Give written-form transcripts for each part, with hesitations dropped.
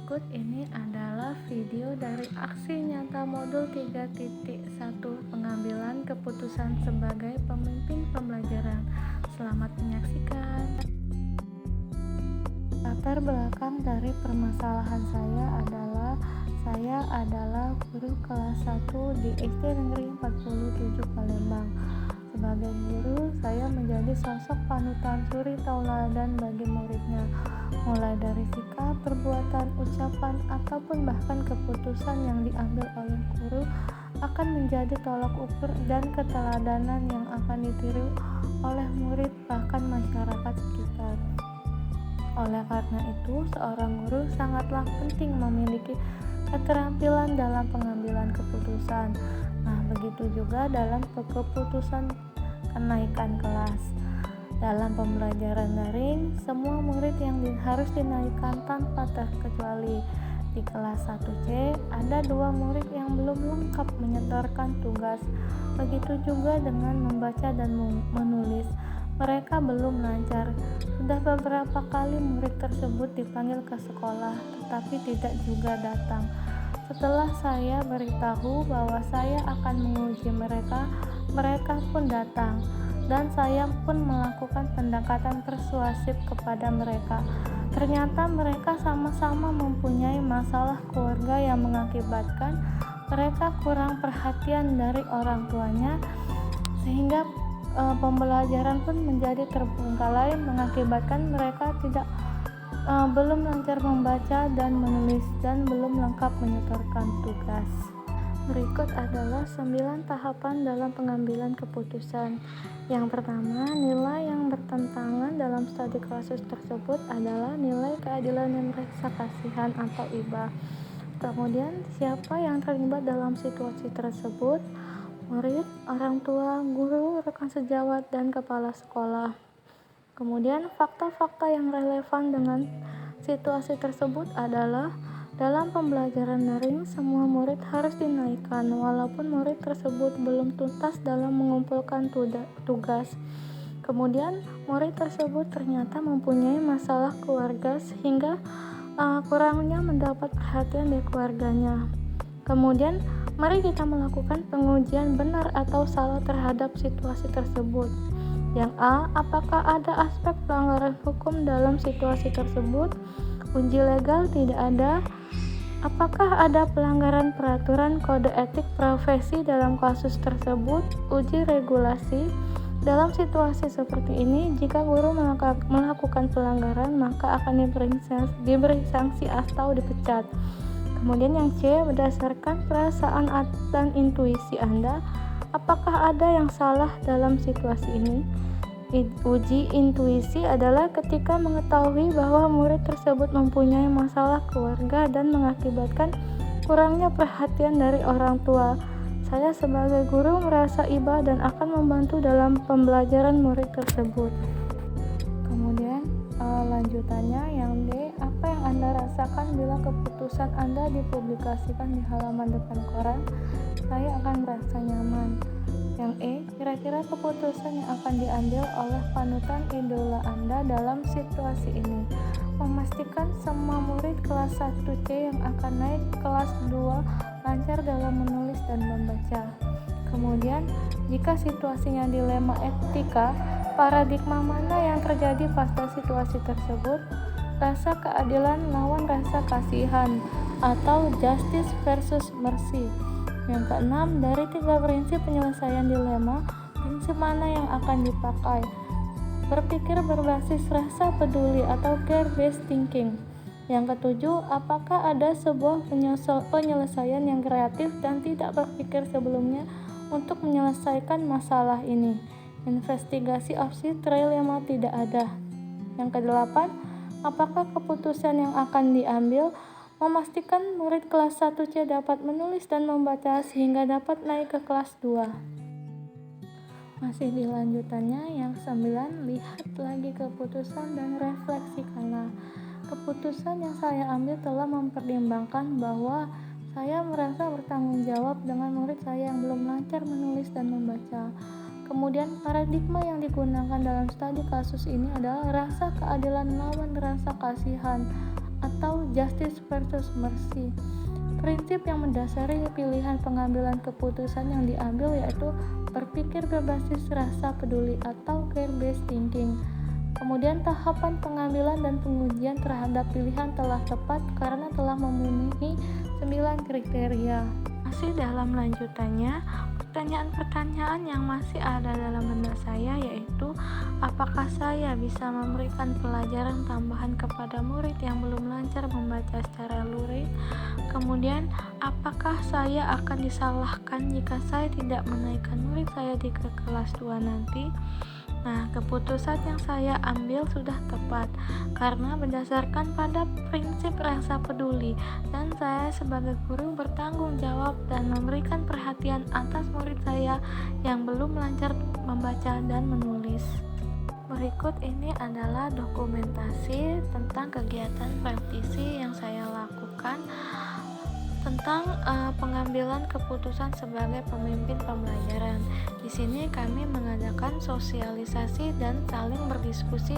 Berikut ini adalah video dari aksi nyata modul 3.1 pengambilan keputusan sebagai pemimpin pembelajaran. Selamat menyaksikan. Latar belakang dari permasalahan saya adalah guru kelas 1 di SD Negeri 47 Palembang. Sebagai guru, saya menjadi sosok panutan suri tauladan bagi muridnya, mulai dari sikap, perbuatan, ucapan, ataupun bahkan keputusan yang diambil oleh guru akan menjadi tolak ukur dan keteladanan yang akan ditiru oleh murid bahkan masyarakat sekitar. Oleh karena itu, seorang guru sangatlah penting memiliki keterampilan dalam pengambilan keputusan. Nah, begitu juga dalam keputusan kenaikan kelas. Dalam pembelajaran daring, semua murid yang harus dinaikkan tanpa terkecuali. Di kelas 1C, ada 2 murid yang belum lengkap menyetorkan tugas. Begitu juga dengan membaca dan menulis. Mereka belum lancar. Sudah beberapa kali murid tersebut dipanggil ke sekolah, tetapi tidak juga datang. Setelah saya beritahu bahwa saya akan menguji mereka, mereka pun datang, dan saya pun melakukan pendekatan persuasif kepada mereka. Ternyata mereka sama-sama mempunyai masalah keluarga yang mengakibatkan mereka kurang perhatian dari orang tuanya, sehingga pembelajaran pun menjadi terbengkalai, mengakibatkan mereka belum lancar membaca dan menulis dan belum lengkap menyetorkan tugas. Berikut adalah 9 tahapan dalam pengambilan keputusan. Yang pertama, nilai yang bertentangan dalam studi kasus tersebut adalah nilai keadilan dan rasa kasihan atau IBA. Kemudian, siapa yang terlibat dalam situasi tersebut? Murid, orang tua, guru, rekan sejawat, dan kepala sekolah. Kemudian, fakta-fakta yang relevan dengan situasi tersebut adalah dalam pembelajaran daring, semua murid harus dinaikkan walaupun murid tersebut belum tuntas dalam mengumpulkan tugas. Kemudian, murid tersebut ternyata mempunyai masalah keluarga sehingga kurangnya mendapat perhatian dari keluarganya. Kemudian, mari kita melakukan pengujian benar atau salah terhadap situasi tersebut. Yang A, apakah ada aspek pelanggaran hukum dalam situasi tersebut? Uji legal tidak ada. Apakah ada pelanggaran peraturan kode etik profesi dalam kasus tersebut? Uji regulasi. Dalam situasi seperti ini, jika guru melakukan pelanggaran, maka akan diberi sanksi atau dipecat. Kemudian yang C, berdasarkan perasaan dan intuisi Anda, apakah ada yang salah dalam situasi ini? Uji intuisi adalah ketika mengetahui bahwa murid tersebut mempunyai masalah keluarga dan mengakibatkan kurangnya perhatian dari orang tua. Saya sebagai guru merasa iba dan akan membantu dalam pembelajaran murid tersebut. Kemudian lanjutannya yang D, apa yang Anda rasakan bila keputusan Anda dipublikasikan di halaman depan koran? Saya akan merasa nyaman. Yang E, kira-kira keputusan yang akan diambil oleh panutan idola Anda dalam situasi ini? Memastikan semua murid kelas 1C yang akan naik kelas 2 lancar dalam menulis dan membaca. Kemudian, jika situasinya dilema etika, paradigma mana yang terjadi pada situasi tersebut? Rasa keadilan lawan rasa kasihan atau justice versus mercy. Yang keenam, dari 3 prinsip penyelesaian dilema, prinsip mana yang akan dipakai? Berpikir berbasis rasa peduli atau care-based thinking. Yang ketujuh, apakah ada sebuah penyelesaian yang kreatif dan tidak berpikir sebelumnya untuk menyelesaikan masalah ini? Investigasi opsi trilema tidak ada. Yang kedelapan, apakah keputusan yang akan diambil memastikan murid kelas 1C dapat menulis dan membaca sehingga dapat naik ke kelas 2. Masih di lanjutannya yang 9, lihat lagi keputusan dan refleksikanlah. Keputusan yang saya ambil telah mempertimbangkan bahwa saya merasa bertanggung jawab dengan murid saya yang belum lancar menulis dan membaca. Kemudian paradigma yang digunakan dalam studi kasus ini adalah rasa keadilan lawan rasa kasihan atau justice versus mercy. Prinsip yang mendasari pilihan pengambilan keputusan yang diambil yaitu berpikir berbasis rasa peduli atau care-based thinking. Kemudian tahapan pengambilan dan pengujian terhadap pilihan telah tepat karena telah memenuhi 9 kriteria. Masih dalam lanjutannya, pertanyaan-pertanyaan yang masih ada dalam benak saya yaitu apakah saya bisa memberikan pelajaran tambahan kepada murid yang belum lancar membaca secara lurik? Kemudian, apakah saya akan disalahkan jika saya tidak menaikkan murid saya di kelas 2 nanti? Nah, keputusan yang saya ambil sudah tepat karena berdasarkan pada prinsip rasa peduli dan saya sebagai guru bertanggung jawab dan memberikan perhatian atas murid saya yang belum lancar membaca dan menulis. Berikut ini adalah dokumentasi tentang kegiatan praktisi yang saya lakukan tentang pengambilan keputusan sebagai pemimpin pembelajaran. Di sini kami mengadakan sosialisasi dan saling berdiskusi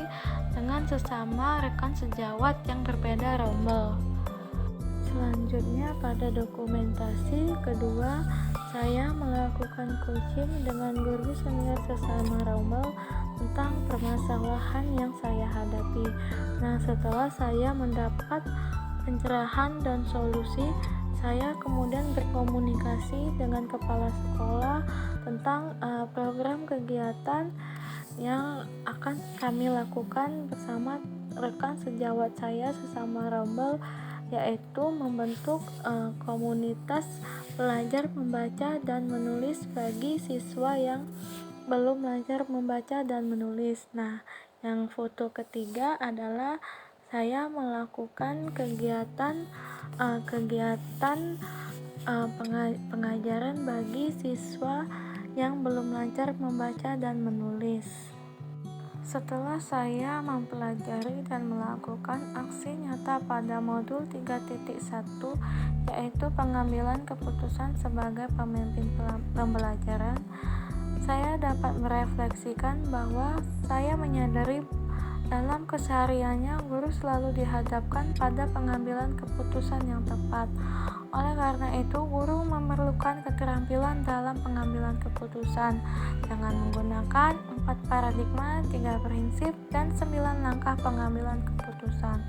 dengan sesama rekan sejawat yang berbeda rombel. Selanjutnya pada dokumentasi kedua, saya melakukan coaching dengan guru senior sesama rombel tentang permasalahan yang saya hadapi. Nah, setelah saya mendapat pencerahan dan solusi, saya kemudian berkomunikasi dengan kepala sekolah tentang program kegiatan yang akan kami lakukan bersama rekan sejawat saya sesama rombel, yaitu membentuk komunitas belajar membaca dan menulis bagi siswa yang belum belajar membaca dan menulis. Nah, yang foto ketiga adalah saya melakukan kegiatan pengajaran bagi siswa yang belum lancar membaca dan menulis. Setelah saya mempelajari dan melakukan aksi nyata pada modul 3.1 yaitu pengambilan keputusan sebagai pemimpin pembelajaran, saya dapat merefleksikan bahwa saya menyadari dalam kesehariannya guru selalu dihadapkan pada pengambilan keputusan yang tepat. Oleh karena itu, guru memerlukan keterampilan dalam pengambilan keputusan dengan menggunakan 4 paradigma, 3 prinsip, dan 9 langkah pengambilan keputusan.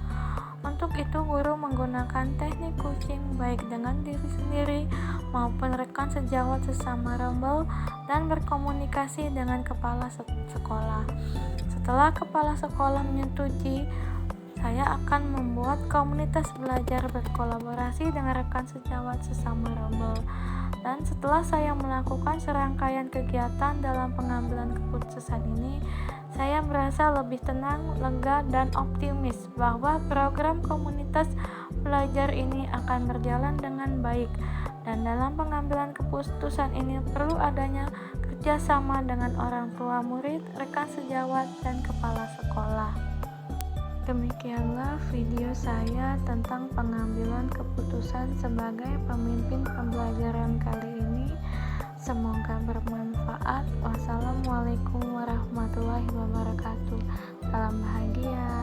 Untuk itu, guru menggunakan teknik coaching baik dengan diri sendiri maupun rekan sejawat sesama rombel dan berkomunikasi dengan kepala sekolah. Setelah kepala sekolah menyetujui, saya akan membuat komunitas belajar berkolaborasi dengan rekan sejawat sesama rombel. Dan setelah saya melakukan serangkaian kegiatan dalam pengambilan keputusan ini, saya merasa lebih tenang, lega, dan optimis bahwa program komunitas belajar ini akan berjalan dengan baik. Dan dalam pengambilan keputusan ini perlu adanya kerjasama dengan orang tua murid, rekan sejawat, dan kepala sekolah. Demikianlah video saya tentang pengambilan keputusan sebagai pemimpin pembelajaran kali ini. Semoga bermanfaat. Wassalamualaikum warahmatullahi wabarakatuh. Salam bahagia.